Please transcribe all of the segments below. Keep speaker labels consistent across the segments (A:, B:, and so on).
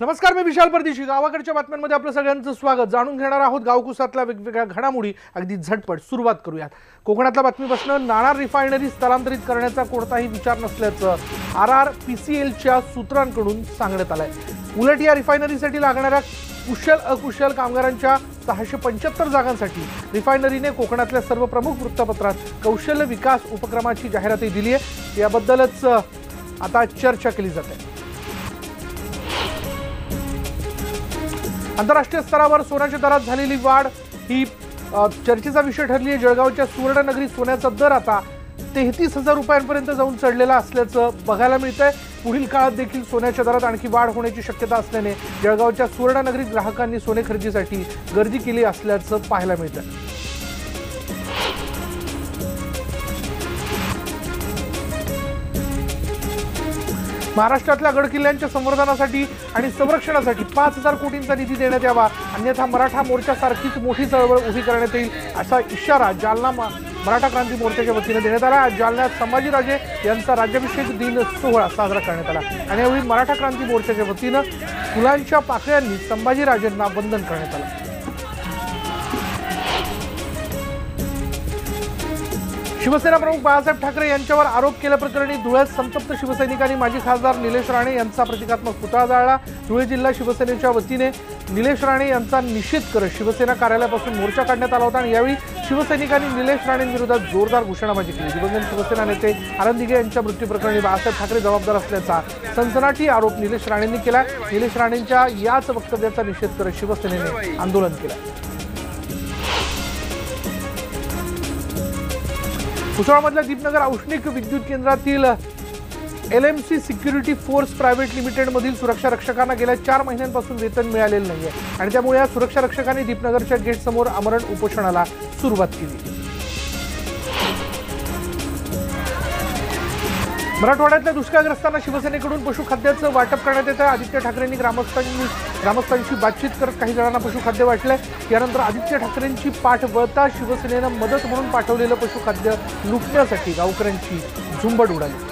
A: नमस्कार, मी विशाल परदेशी. गावाकडच्या बातम्यांमध्ये आपलं सगळ्यांचं स्वागत. जाणून घेणार आहोत गावकुसातल्या वेगवेगळ्या घडामोडी. अगदी झटपट सुरुवात करूयात. कोकणातल्या बातमीपासून. नाणार रिफायनरी स्थलांतरित करण्याचा कोणताही विचार नसल्याचं RRPCLच्या सूत्रांकडून सांगण्यात आलंय. उलट या रिफायनरीसाठी लागणाऱ्या कुशल अकुशल कामगारांच्या 675 जागांसाठी रिफायनरीने कोकणातल्या सर्व प्रमुख वृत्तपत्रात कौशल्य विकास उपक्रमाची जाहिरातही दिली आहे. याबद्दलच आता चर्चा केली जाते. आंतरराष्ट्रीय स्तरावर सोन्याच्या दरात झालेली वाढ ही चर्चेचा विषय ठरली आहे. जळगावच्या सुवर्णनगरी सोन्याचा दर आता 33,000 रुपयांपर्यंत जाऊन चढलेला असल्याचं बघायला मिळतंय. पुढील काळात देखील सोन्याच्या दरात आणखी वाढ होण्याची शक्यता असल्याने जळगावच्या सुवर्णनगरीत ग्राहकांनी सोने खरेदीसाठी गर्दी केली असल्याचं पाहायला मिळतंय. महाराष्ट्रातल्या गडकिल्ल्यांच्या संवर्धनासाठी आणि संरक्षणासाठी 5,000 कोटींचा निधी देण्यात यावा, अन्यथा मराठा मोर्चासारखीच मोठी चळवळ उभी करण्यात येईल, असा इशारा जालना मराठा क्रांती मोर्चाच्या वतीने देण्यात आला. आज जालन्यात संभाजीराजे यांचा राज्याभिषेक दिन सोहळा साजरा करण्यात आला आणि यावेळी मराठा क्रांती मोर्चाच्या वतीनं फुलांच्या पाकळ्यांनी संभाजीराजेंना वंदन करण्यात आलं. शिवसेना प्रमुख बाळासाहेब ठाकरे यांच्यावर आरोप केल्याप्रकरणी धुळ्यात संतप्त शिवसैनिकांनी माजी खासदार निलेश राणे यांचा प्रतिकात्मक पुतळा जाळला. धुळे जिल्हा शिवसेनेच्या वतीने निलेश राणे यांचा निषेध करत शिवसेना कार्यालयापासून मोर्चा काढण्यात आला होता आणि यावेळी शिवसैनिकांनी निलेश राणेंविरोधात जोरदार घोषणाबाजी केली. दिवंगत शिवसेना नेते आनंद दिघे यांच्या मृत्यूप्रकरणी बाळासाहेब ठाकरे जबाबदार असल्याचा सनसनाटी आरोप निलेश राणेंनी केला. निलेश राणेंच्या याच वक्तव्याचा निषेध करत शिवसेनेने आंदोलन केलं. भुसावळमधल्या दीपनगर औष्णिक विद्युत केंद्रातील LMC सिक्युरिटी फोर्स प्रायव्हेट लिमिटेडमधील सुरक्षा रक्षकांना गेल्या 4 महिन्यांपासून वेतन मिळालेलं नाहीये आणि त्यामुळे या सुरक्षा रक्षकांनी दीपनगरच्या गेटसमोर आमरण उपोषणाला सुरुवात केली. मराठवाड्यातल्या दुष्काळग्रस्तांना शिवसेनेकडून पशुखाद्याचं वाटप करण्यात येतं. आदित्य ठाकरेंनी ग्रामस्थांशी बातचीत करत काही जणांना पशुखाद्य वाटलंय. यानंतर आदित्य ठाकरेंची पाठ वळता शिवसेनेनं मदत म्हणून पाठवलेलं पशुखाद्य लुटण्यासाठी गावकऱ्यांची झुंबड उडाली.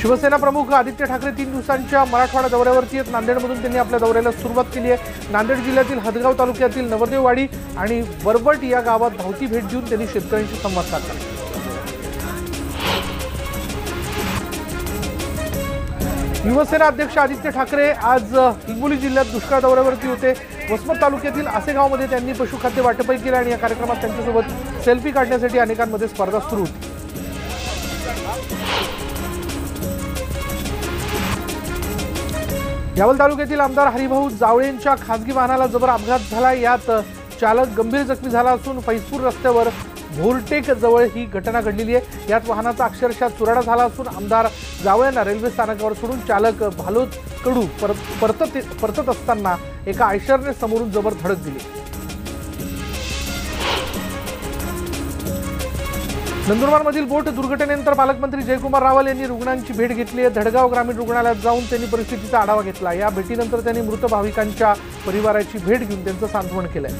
A: शिवसेना प्रमुख आदित्य ठाकरे 3 दिवसांच्या मराठवाडा दौऱ्यावरती आहेत. नांदेडमधून त्यांनी आपल्या दौऱ्याला सुरुवात केली आहे. नांदेड जिल्ह्यातील हदगाव तालुक्यातील नवरदेववाडी आणि वरवट या गावात धावती भेट देऊन त्यांनी शेतकऱ्यांशी संवाद साधला. युवसेना अध्यक्ष आदित्य ठाकरे आज हिंगोली जिल्ह्यात दुष्काळ दौऱ्यावरती होते. वसमत तालुक्यातील आसेगावमध्ये त्यांनी पशुखाद्य वाटपही केलं आणि या कार्यक्रमात त्यांच्यासोबत सेल्फी काढण्यासाठी अनेकांमध्ये स्पर्धा सुरू होती. यावल तालुक्यातील आमदार हरिभाऊ जावळेंच्या खासगी वाहनाला जबर अपघात झाला. यात चालक गंभीर जखमी झाला असून फैजपूर रस्त्यावर भोरटेक जवळ ही घटना घडलेली आहे. यात वाहनाचा अक्षरशः चुराडा झाला असून आमदार जावळेंना रेल्वे स्थानकावर सोडून चालक भालोदकडू परतत असताना एका आयशरने समोरून जबर धडक दिली. नंदुरबारमधील बोट दुर्घटनेनंतर पालकमंत्री जयकुमार रावल यांनी रुग्णांची भेट घेतली आहे. धडगाव ग्रामीण रुग्णालयात जाऊन त्यांनी परिस्थितीचा आढावा घेतला. या भेटीनंतर त्यांनी मृत भाविकांच्या परिवाराची भेट घेऊन त्यांचं सांत्वन केलंय.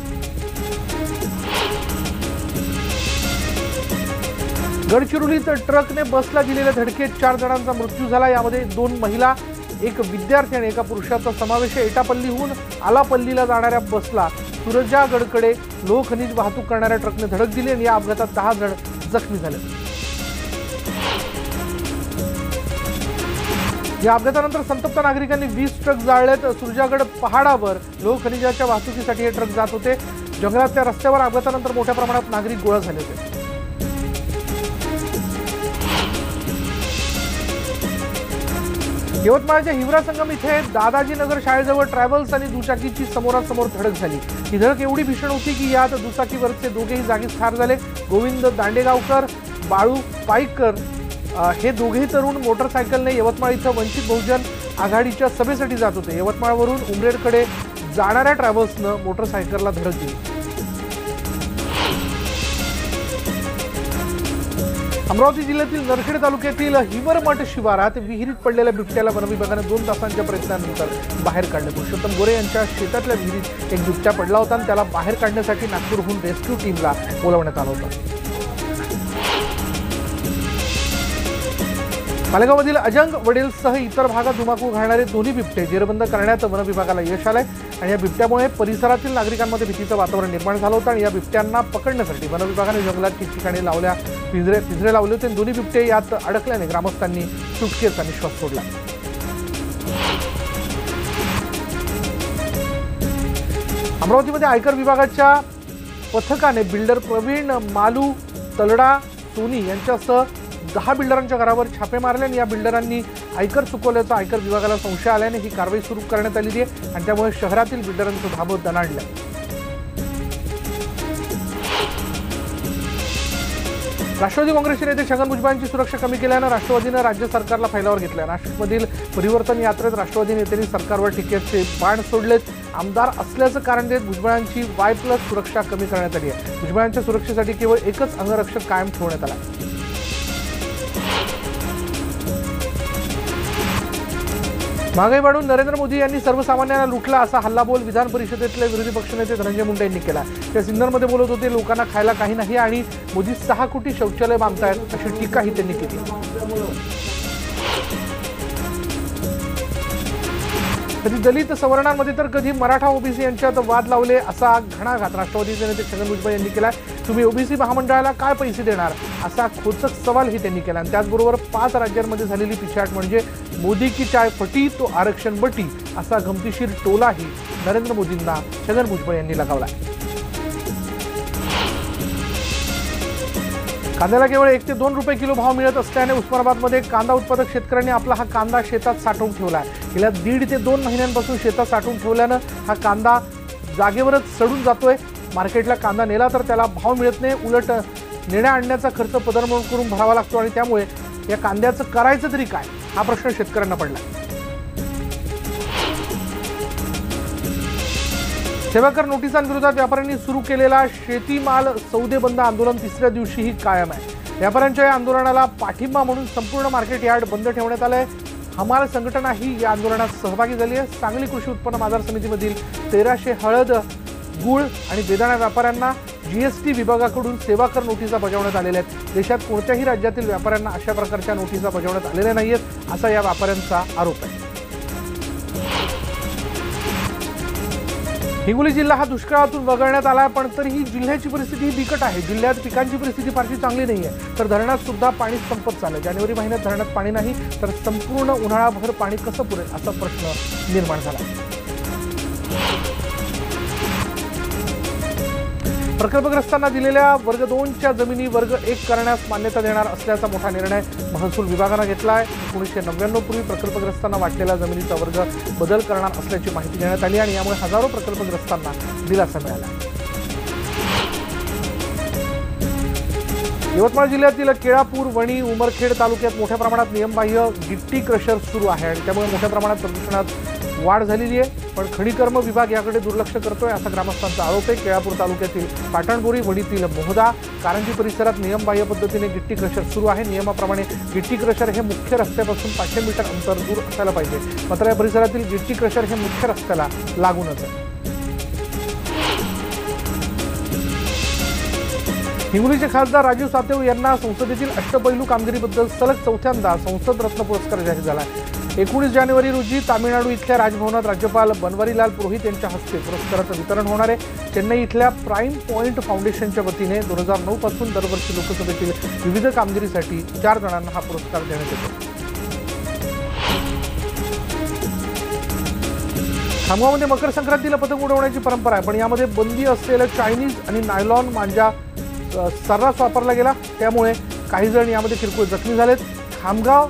A: गडचिरोलीत ट्रकने बसला दिलेल्या धडकेत 4 जणांचा मृत्यू झाला. यामध्ये 2 महिला, 1 विद्यार्थी आणि 1 पुरुषाचा समावेश आहे. एटापल्लीहून आलापल्लीला जाणाऱ्या बसला सुरजागडकडे लोह खनिज वाहतूक करणाऱ्या ट्रकने धडक दिली आणि या अपघातात 10 जण जखमी झाले. या अपघातानंतर संतप्त नागरिकांनी 20 ट्रक जाळलेत. सुरजागड पहाडावर लोह खनिजाच्या वाहतुकीसाठी हे ट्रक जात होते. जंगलातल्या रस्त्यावर अपघातानंतर मोठ्या प्रमाणात नागरिक गोळा झाले होते. यवतमाळच्या हिवरा संगम इथे दादाजीनगर शाळेजवळ ट्रॅव्हल्स आणि दुचाकीची समोरासमोर धडक झाली. ही धडक एवढी भीषण होती की यात दुचाकीवरचे दोघेही जागीच ठार झाले. गोविंद दांडेगावकर, बाळू पाईकर हे दोघेही तरुण मोटरसायकलने यवतमाळ इथं वंचित बहुजन आघाडीच्या सभेसाठी जात होते. यवतमाळवरून उमरेडकडे जाणाऱ्या ट्रॅव्हल्सनं मोटरसायकलला धडक दिली. अमरावती जिल्ह्यातील नरखेड तालुक्यातील हिवरमठ शिवारात विहिरीत पडलेल्या बिबट्याला वनविभागाने 2 तासांच्या प्रयत्नानंतर बाहेर काढले. पुरुषोत्तम गोरे यांच्या शेतातल्या विहिरीत एक बिबट्या पडला होता आणि त्याला बाहेर काढण्यासाठी नागपूरहून रेस्क्यू टीमला बोलावण्यात आलं होतं. मालेगावमधील अजंग वडेलसह इतर भागात धुमाकूळ घालणारे दोन्ही बिबटे जेरबंद करण्यात वन विभागाला यश आलंय आणि या बिबट्यामुळे परिसरातील नागरिकांमध्ये भीतीचं वातावरण निर्माण झालं होतं आणि या बिबट्यांना पकडण्यासाठी वन विभागाने जंगलात ठिकठिकाणी लावल्या पिंजरे लावले होते। दोन्ही बिबटे यात अडकल्याने ग्रामस्थांनी सुटकेचा निश्वास सोडला। अमरावतीमध्ये आयकर विभागाच्या पथकाने बिल्डर प्रवीण मालू तलडा सोनी यांच्यासह 10 बिल्डरांच्या घरावर छापे मारले आणि या बिल्डरांनी आयकर चुकवल्याचा आयकर विभागाला संशय आल्याने ही कारवाई सुरू करण्यात आली आहे आणि त्यामुळे शहरातील बिल्डरांचं धाबं दणाणलं। राष्ट्रवादी काँग्रेसचे नेते छगन भुजबळांची सुरक्षा कमी केल्यानं राष्ट्रवादीनं राज्य सरकारला फैलावर घेतलं। नाशिकमधील परिवर्तन यात्रेत राष्ट्रवादी नेत्यांनी सरकारवर टीकेचे बाण सोडलेत। आमदार असल्याचं कारण देत भुजबळांची Y+ सुरक्षा कमी करण्यात आली आहे। भुजबळांच्या सुरक्षेसाठी केवळ एकच अंगरक्षक कायम ठेवण्यात आला। महागाई वाढून नरेंद्र मोदी यांनी सर्वसामान्यांना लुटला असा हल्लाबोल विधान परिषदेतले विरोधी पक्षनेते धनंजय मुंडे यांनी केला। ते सिन्नरमध्ये बोलत होते। लोकांना खायला काही नाही आणि मोदी 6 कोटी शौचालय बांधतायत अशी टीकाही त्यांनी केली। कधी दलित सवर्णांमध्ये तर कधी मराठा ओबीसी यांच्यात वाद लावले असा घणाघात राष्ट्रवादीचे नेते छगन भुजबळ यांनी केला। तुम्ही ओबीसी महामंडळाला काय पैसे देणार असा खोचक सवालही त्यांनी केला आणि त्याचबरोबर 5 राज्यांमध्ये झालेली पिछाट म्हणजे मोदी की चाय फटी तो आरक्षण बटी असा गमतीशीर टोलाही नरेंद्र मोदींना छगन भुजबळ यांनी लगावला। कांद्याला केवळ 1 ते 2 रुपये किलो भाव मिळत असल्याने उस्मानाबादमध्ये कांदा उत्पादक शेतकऱ्यांनी आपला हा कांदा शेतात साठवून ठेवला आहे। गेल्या 1.5 ते 2 महिन्यांपासून शेतात साठवून ठेवल्यानं हा कांदा जागेवरच सडून जातोय। मार्केटला कांदा नेला तर त्याला भाव मिळत नाही, उलट नेण्या आणण्याचा खर्च पदरमोड करून भरावा लागतो आणि त्यामुळे या कांद्याचं करायचं तरी काय हा प्रश्न शेतकऱ्यांना पडला। सेवाकर नोटिसांविरोधात व्यापाऱ्यांनी सुरू केलेला शेतीमाल सौदेबंद आंदोलन 3ऱ्या दिवशीही कायम आहे। व्यापाऱ्यांच्या या आंदोलनाला पाठिंबा म्हणून संपूर्ण मार्केट यार्ड बंद ठेवण्यात आलंय। हमाल संघटनाही या आंदोलनात सहभागी झाली आहे। सांगली कृषी उत्पन्न बाजार समितीमधील 1300 हळद, गूळ आणि बेदाणा व्यापाऱ्यांना GST विभागाकडून सेवाकर नोटिसा बजावण्यात आलेल्या आहेत। देशात कोणत्याही राज्यातील व्यापाऱ्यांना अशा प्रकारच्या नोटिसा बजावण्यात आलेल्या नाहीत असा या व्यापाऱ्यांचा आरोप आहे। हिंगोली जिल्हा हा दुष्काळातून वगळण्यात आला पण तरीही जिल्ह्याची परिस्थिती बिकट आहे। जिल्ह्यात पिकांची परिस्थिती फारशी चांगली नाही आहे तर धरणात सुद्धा पाणी संपत चाललं। जानेवारी महिन्यात धरणात पाणी नाही तर संपूर्ण उन्हाळाभर पाणी कसं पुरेल असा प्रश्न निर्माण झाला। प्रकल्पग्रस्तांना दिलेल्या वर्ग 2च्या जमिनी वर्ग 1 करण्यास मान्यता देणार असल्याचा मोठा निर्णय महसूल विभागाने घेतला आहे। 1999 पूर्वी प्रकल्पग्रस्तांना वाटलेला जमिनीचा वर्ग बदल करणार असल्याची माहिती देण्यात आली आणि यामुळे हजारो प्रकल्पग्रस्तांना दिलासा मिळाला। यवतमाळ जिल्ह्यातील केळापूर, वणी, उमरखेड तालुक्यात मोठ्या प्रमाणात नियमबाह्य गिट्टी क्रशर सुरू आहे आणि त्यामुळे मोठ्या प्रमाणात प्रदूषणात वाढ झालेली आहे पण खनिकर्म विभाग याकडे दुर्लक्ष करतोय असा ग्रामस्थांचा आरोप आहे। केळापूर तालुक्यातील पाटणबोरी, वणीतील मोहदा, कारंजी परिसरात नियमबाह्य पद्धतीने गिट्टी क्रशर सुरू आहे। नियमाप्रमाणे गिट्टी क्रशर हे मुख्य रस्त्यापासून 500 मीटर अंतर दूर असायला पाहिजे मात्र या परिसरातील गिट्टी क्रशर हे मुख्य रस्त्याला लागूनच आहे। हिंगोलीचे खासदार राजीव सातव यांना संसदेतील अष्टपैलू कामगिरीबद्दल सलग 4थ्यांदा संसद रत्न पुरस्कार जाहीर झाला। 19 जानेवारी रोजी तामिळनाडू इथल्या राजभवनात राज्यपाल बनवारीलाल पुरोहित यांच्या हस्ते पुरस्काराचं वितरण होणार आहे। चेन्नई इथल्या प्राईम पॉइंट फाउंडेशनच्या वतीने 2009 पासून दरवर्षी लोकसभेतील विविध कामगिरीसाठी 4 जणांना हा पुरस्कार देण्यात येतो। खामगावमध्ये मकर संक्रांतीला पतंग उडवण्याची परंपरा आहे पण यामध्ये बंदी असलेलं चायनीज आणि नायलॉन मांजा सर्रास वापरला गेला त्यामुळे काही जण यामध्ये किरकोळ जखमी झालेत। खामगाव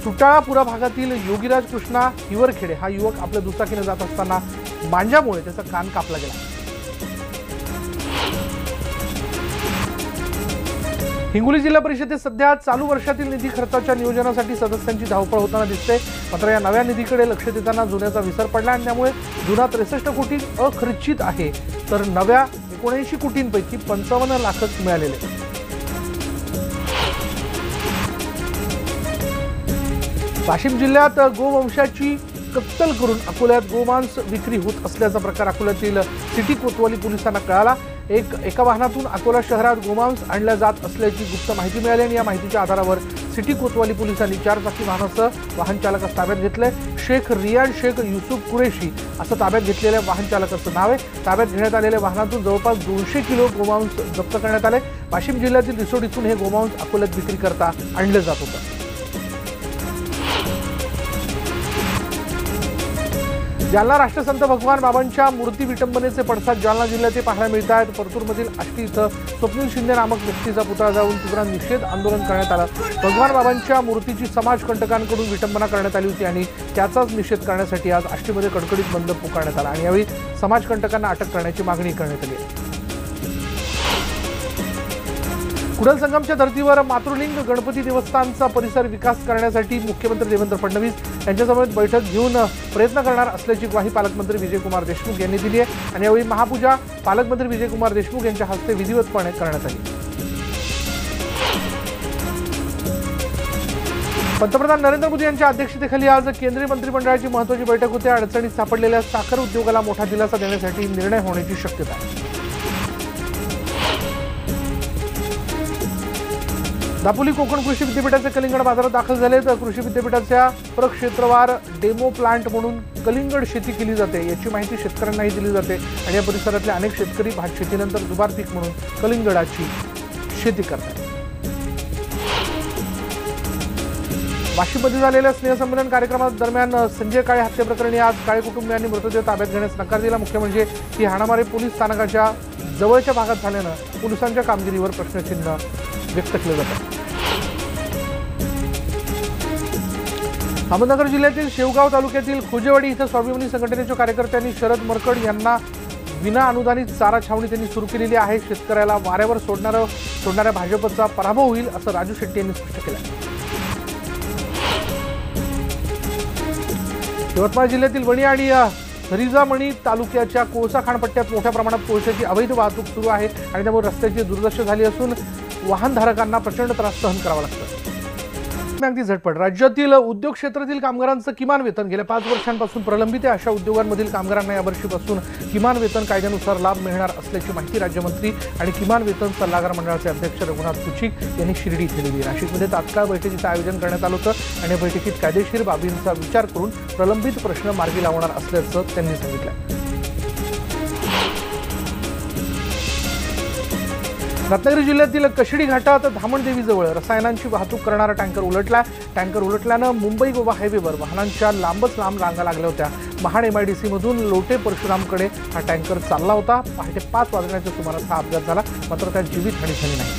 A: सुटाळापुरा भागातील योगीराज कृष्णा हिवरखेडे हा युवक आपल्या दुचाकीने जात असताना मांजामुळे त्याचा कान कापला गेला। हिंगोली जिल्हा परिषदेत सध्या चालू वर्षातील निधी खर्चाच्या नियोजनासाठी सदस्यांची धावपळ होताना दिसते मात्र या नव्या निधीकडे लक्ष देताना जुन्याचा विसर पडला आणि त्यामुळे जुना 63 कोटी अखर्चित आहे तर नव्या 79 कोटींपैकी 55 लाखच मिळालेले। वाशिम जिल्ह्यात गोवंशाची कत्तल करून अकोल्यात गोमांस विक्री होत असल्याचा प्रकार अकोल्यातील सिटी कोतवाली पोलिसांना कळाला। एका वाहनातून अकोला शहरात गोमांस आणल्या जात असल्याची गुप्त माहिती मिळाली आणि या माहितीच्या आधारावर सिटी कोतवाली पोलिसांनी 4 चाकी वाहनासह वाहन चालकास ताब्यात घेतले। शेख रियान शेख युसुफ कुरेशी असं ताब्यात घेतलेल्या वाहन चालकाचं नाव आहे। ताब्यात घेण्यात आलेल्या वाहनातून जवळपास 200 किलो गोमांस जप्त करण्यात आले। वाशिम जिल्ह्यातील रिसोड इथून हे गोमांस अकोल्यात विक्री करता आणलं जात होतं। जालना राष्ट्रसंत भगवान बाबांच्या मूर्ती विटंबनेचे पडसाद जालना जिल्ह्यात पाहायला मिळत आहेत। परतूरमधील आष्टी इथं स्वप्नील शिंदे नामक व्यक्तीचा पुतळा जाळून तीव्र निषेध आंदोलन करण्यात आलं। भगवान बाबांच्या मूर्तीची समाजकंटकांकडून विटंबना करण्यात आली होती आणि त्याचाच निषेध करण्यासाठी आज आष्टीमध्ये कडकडीत बंद पुकारण्यात आला आणि यावेळी समाजकंटकांना अटक करण्याची मागणी करण्यात आली। कुडल संगमच्या धर्तीवर मातृलिंग गणपती देवस्थानचा परिसर विकास करण्यासाठी मुख्यमंत्री देवेंद्र फडणवीस यांच्यासमवेत बैठक घेऊन प्रयत्न करणार असल्याची ग्वाही पालकमंत्री विजयकुमार देशमुख यांनी दिली आहे आणि यावेळी महापूजा पालकमंत्री विजयकुमार देशमुख यांच्या हस्ते विधिवतपणे करण्यात आली। पंतप्रधान नरेंद्र मोदी यांच्या अध्यक्षतेखाली आज केंद्रीय मंत्रिमंडळाची महत्त्वाची बैठक होते। अडचणीत सापडलेल्या साखर उद्योगाला मोठा दिलासा देण्यासाठी निर्णय होण्याची शक्यता आहे। दापोली कोकण कृषी विद्यापीठाचे कलिंगड बाजारात दाखल झाले। तर कृषी विद्यापीठाच्या प्रक्षेत्रवार डेमो प्लांट म्हणून कलिंगड शेती केली जाते याची माहिती शेतकऱ्यांनाही दिली जाते आणि या परिसरातले अनेक शेतकरी भात शेतीनंतर दुबार पीक म्हणून कलिंगडाची शेती करतात। वाशीमध्ये झालेल्या स्नेहसंमेलन कार्यक्रमादरम्यान संजय काळे हत्येप्रकरणी आज काळे कुटुंबियांनी मृतदेह ताब्यात घेण्यास नकार दिला। मुख्य म्हणजे ही हाणामारी पोलीस स्थानकाच्या जवळच्या भागात झाल्यानं पोलिसांच्या कामगिरीवर प्रश्नचिन्ह व्यक्त केलं जातं। अहमदनगर जिल्ह्यातील शेवगाव तालुक्यातील खोजेवाडी इथं स्वाभिमानी संघटनेच्या कार्यकर्त्यांनी शरद मरकड यांना विना अनुदानित चारा छावणी त्यांनी सुरू केलेली आहे। शेतकऱ्याला वाऱ्यावर सोडणाऱ्या भाजपचा पराभव होईल असं राजू शेट्टी यांनी स्पष्ट केलं। यवतमाळ जिल्ह्यातील वणी आणि हरिजामणी तालुक्याच्या कोळसा खाणपट्ट्यात मोठ्या प्रमाणात कोळशाची अवैध वाहतूक सुरू आहे आणि त्यामुळे रस्त्याची दुर्दशा झाली असून वाहनधारकांना प्रचंड त्रास सहन करावा लागतो। अगदी झटपट राज्यातील उद्योग क्षेत्रातील कामगारांचं किमान वेतन गेल्या 5 वर्षांपासून प्रलंबित आहे। अशा उद्योगांमधील कामगारांना यावर्षीपासून किमान वेतन कायद्यानुसार लाभ मिळणार असल्याची माहिती राज्यमंत्री आणि किमान वेतन सल्लागार मंडळाचे अध्यक्ष रघुनाथ कुचिक यांनी शिर्डी इथे दिली। नाशिकमध्ये तात्काळ बैठकीचं आयोजन करण्यात आलं होतं आणि या बैठकीत कायदेशीर बाबींचा विचार करून प्रलंबित प्रश्न मार्गी लावणार असल्याचं त्यांनी सांगितलं। रत्नागिरी जिल्ह्यातील कशिडी घाटात धामणदेवीजवळ रसायनांची वाहतूक करणारा टँकर उलटला। टँकर उलटल्यानं मुंबई गोवा हायवेवर वाहनांच्या लांबच लांब रांगा लागल्या होत्या। महाड MIDC मधून लोटे परशुरामकडे हा टँकर चालला होता। पहाटे 5 वाजण्याच्या सुमारास हा अपघात झाला, मात्र त्यात जीवितहानी झाली नाही।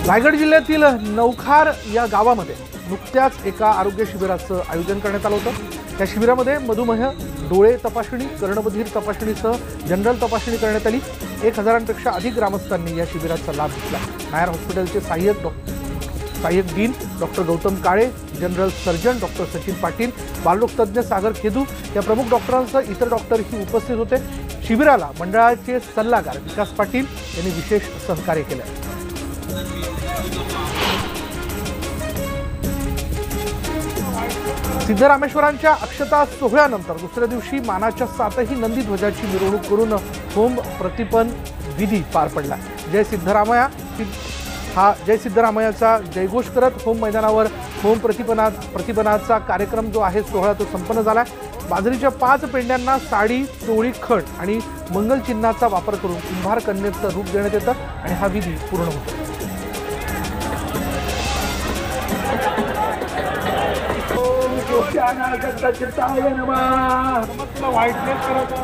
A: रायगड जिल्ह्यातील नौखार या गावामध्ये नुकत्याच एका आरोग्य शिबिराचं आयोजन करण्यात आलं होतं। या शिबिरामध्ये मधुमेह, डोळे तपासणी, कर्णबधीर तपासणीसह जनरल तपासणी करण्यात आली। 1000पेक्षा अधिक ग्रामस्थांनी या शिबिराचा लाभ घेतला। नायर हॉस्पिटलचे सहाय्यक dean doctor Gautam Kale, general surgeon doctor Sachin Patil, बालरोग तज्ज्ञ सागर खेदू या प्रमुख डॉक्टरांसह इतर डॉक्टरही उपस्थित होते। शिबिराला मंडळाचे सल्लागार विकास पाटील यांनी विशेष सहकार्य केलं। सिद्धरामेश्वरांच्या अक्षता सोहळ्यानंतर दुसऱ्या दिवशी मानाच्या 7ही नंदी ध्वजाची मिरवणूक करून होम प्रतिपन्न विधी पार पडला। जय सिद्धरामयाचा जयघोष करत होम मैदानावर होम प्रतिपन्नाचा कार्यक्रम जो आहे सोहळा तो संपन्न झाला। बाजरीच्या 5 पेंड्यांना साडी, चोळी, खण आणि मंगलचिन्हाचा वापर करून कुंभार कन्येचं रूप देण्यात येतं आणि हा विधी पूर्ण होतो।
B: व्हाईटनेस करायचा